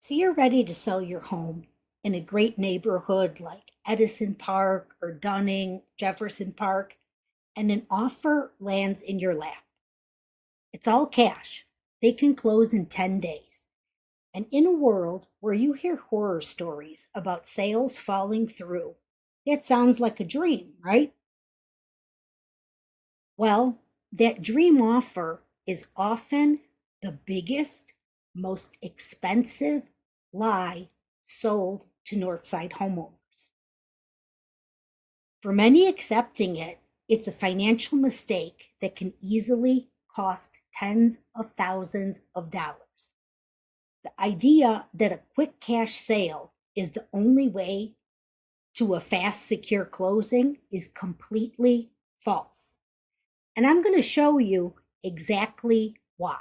So you're ready to sell your home in a great neighborhood like Edison Park or Dunning, Jefferson Park, and an offer lands in your lap. It's all cash. They can close in 10 days. And in a world where you hear horror stories about sales falling through, that sounds like a dream, right? Well, that dream offer is often the biggest, most expensive lie sold to Northside homeowners. For many accepting it, it's a financial mistake that can easily cost tens of thousands of dollars. The idea that a quick cash sale is the only way to a fast, secure closing is completely false. And I'm going to show you exactly why.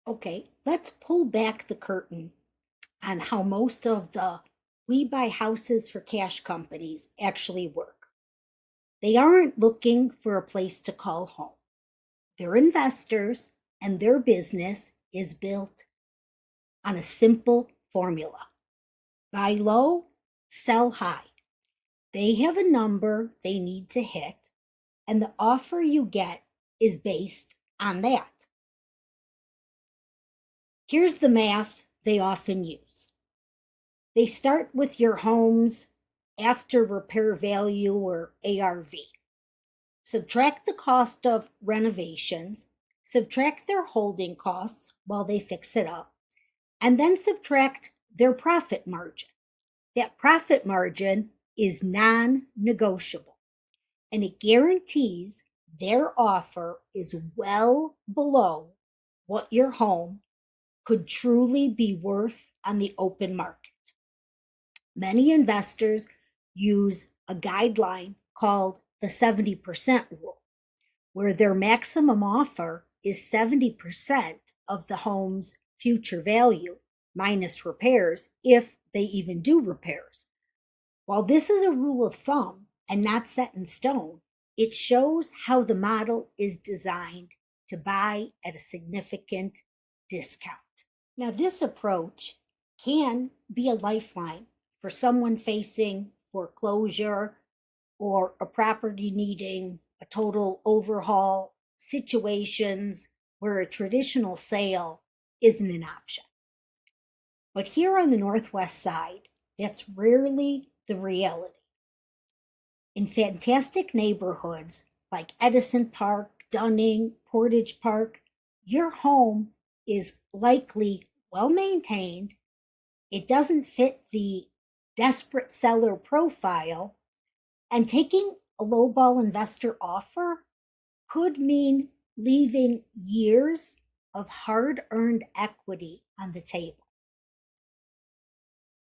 Okay, let's pull back the curtain on how most of the we buy houses for cash companies actually work. They aren't looking for a place to call home. They're investors, and their business is built on a simple formula: buy low, sell high. They have a number they need to hit, and the offer you get is based on that. Here's the math they often use. They start with your home's after repair value, or ARV. Subtract the cost of renovations, subtract their holding costs while they fix it up, and then subtract their profit margin. That profit margin is non negotiable, and it guarantees their offer is well below what your home could truly be worth on the open market. Many investors use a guideline called the 70% rule, where their maximum offer is 70% of the home's future value minus repairs, if they even do repairs. While this is a rule of thumb and not set in stone, it shows how the model is designed to buy at a significant discount. Now, this approach can be a lifeline for someone facing foreclosure or a property needing a total overhaul, situations where a traditional sale isn't an option. But here on the Northwest side, that's rarely the reality. In fantastic neighborhoods like Edison Park, Dunning, Portage Park, your home is likely well maintained. It doesn't fit the desperate seller profile, and taking a lowball investor offer could mean leaving years of hard earned equity on the table.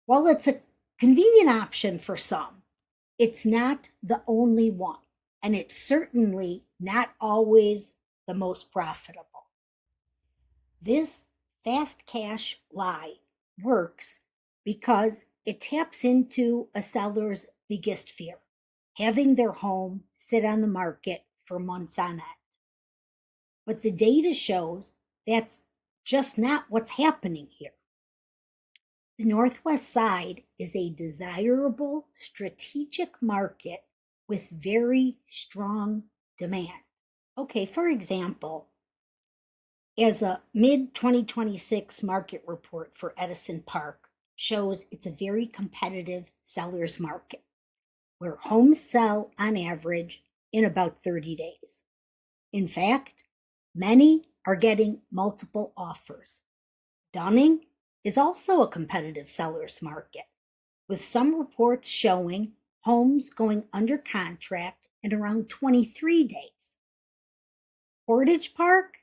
While it's a convenient option for some, it's not the only one, and it's certainly not always the most profitable. This fast cash lie works because it taps into a seller's biggest fear: having their home sit on the market for months on end. But the data shows that's just not what's happening here. The Northwest Side is a desirable strategic market with very strong demand. Okay, for example, as a mid 2026 market report for Edison Park shows, it's a very competitive seller's market where homes sell on average in about 30 days. In fact, many are getting multiple offers. Dunning is also a competitive seller's market, with some reports showing homes going under contract in around 23 days. Portage Park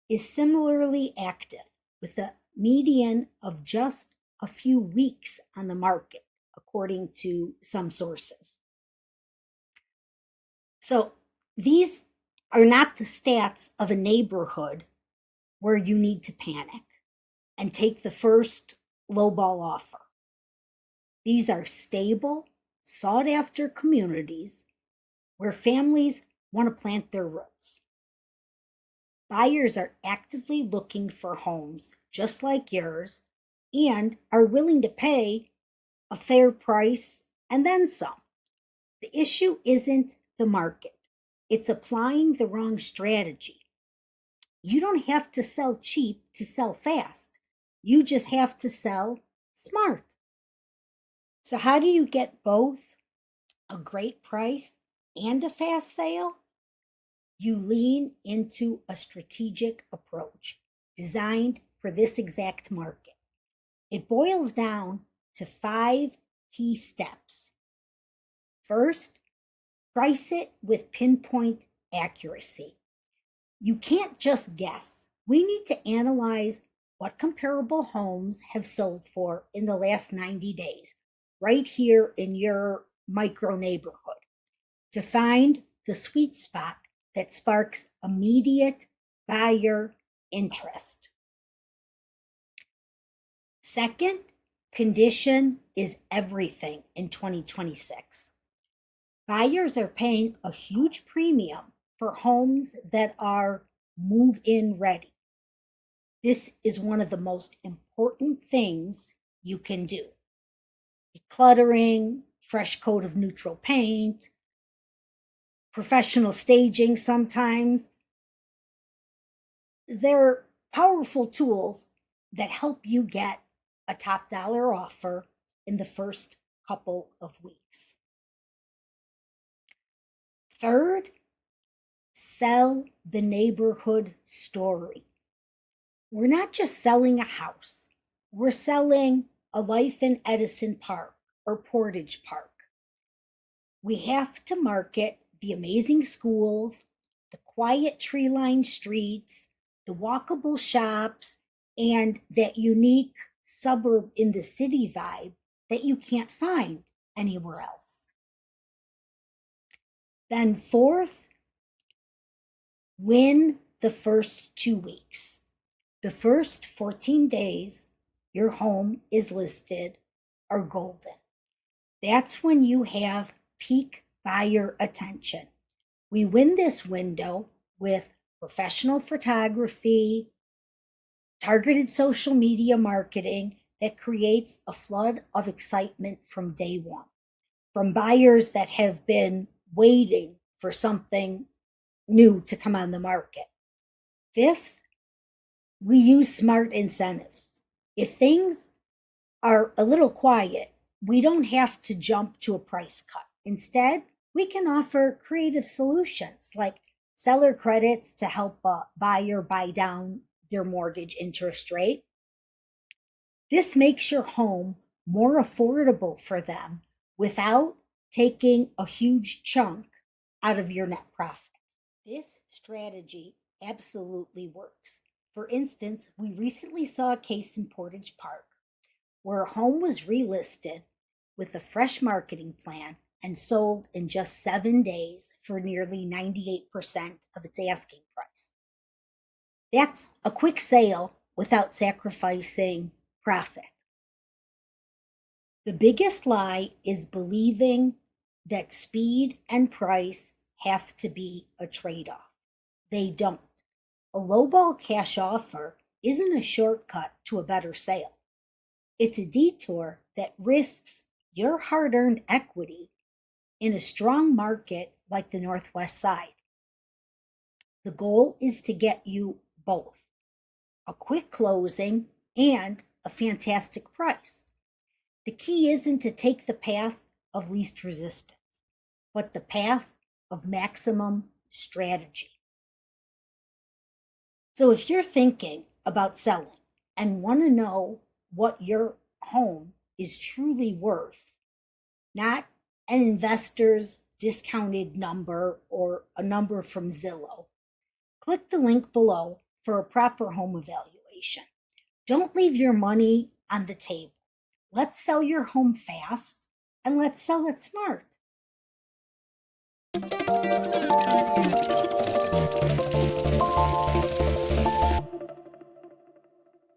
is similarly active, with a median of just a few weeks on the market, according to some sources. So these are not the stats of a neighborhood where you need to panic and take the first lowball offer. These are stable, sought after communities where families want to plant their roots. Buyers are actively looking for homes just like yours and are willing to pay a fair price and then some. The issue isn't the market, it's applying the wrong strategy. You don't have to sell cheap to sell fast. You just have to sell smart. So, how do you get both a great price and a fast sale? You lean into a strategic approach designed for this exact market. It boils down to 5 key steps. First, price it with pinpoint accuracy. You can't just guess. We need to analyze what comparable homes have sold for in the last 90 days, right here in your micro neighborhood, to find the sweet spot that sparks immediate buyer interest. Second, condition is everything in 2026. Buyers are paying a huge premium for homes that are move in ready. This is one of the most important things you can do. Decluttering, fresh coat of neutral paint, professional staging sometimes. They're powerful tools that help you get a top dollar offer in the first couple of weeks. Third, sell the neighborhood story. We're not just selling a house, we're selling a life in Edison Park or Portage Park. We have to market the amazing schools, the quiet tree lined streets, the walkable shops, and that unique suburb in the city vibe that you can't find anywhere else. Then, fourth, win the first 2 weeks. The first 14 days your home is listed are golden. That's when you have peak buyer attention. We win this window with professional photography, targeted social media marketing that creates a flood of excitement from day one, from buyers that have been waiting for something new to come on the market. Fifth, we use smart incentives. If things are a little quiet, we don't have to jump to a price cut. Instead, we can offer creative solutions like seller credits to help a buyer buy down their mortgage interest rate. This makes your home more affordable for them without taking a huge chunk out of your net profit. This strategy absolutely works. For instance, we recently saw a case in Portage Park where a home was relisted with a fresh marketing plan and sold in just 7 days for nearly 98% of its asking price. That's a quick sale without sacrificing profit. The biggest lie is believing that speed and price have to be a trade off. They don't. A lowball cash offer isn't a shortcut to a better sale. It's a detour that risks your hard earned equity in a strong market like the Northwest side. The goal is to get you both a quick closing and a fantastic price. The key isn't to take the path of least resistance, but the path of maximum strategy. So if you're thinking about selling and want to know what your home is truly worth, not an investor's discounted number or a number from Zillow, click the link below for a proper home evaluation. Don't leave your money on the table. Let's sell your home fast and let's sell it smart.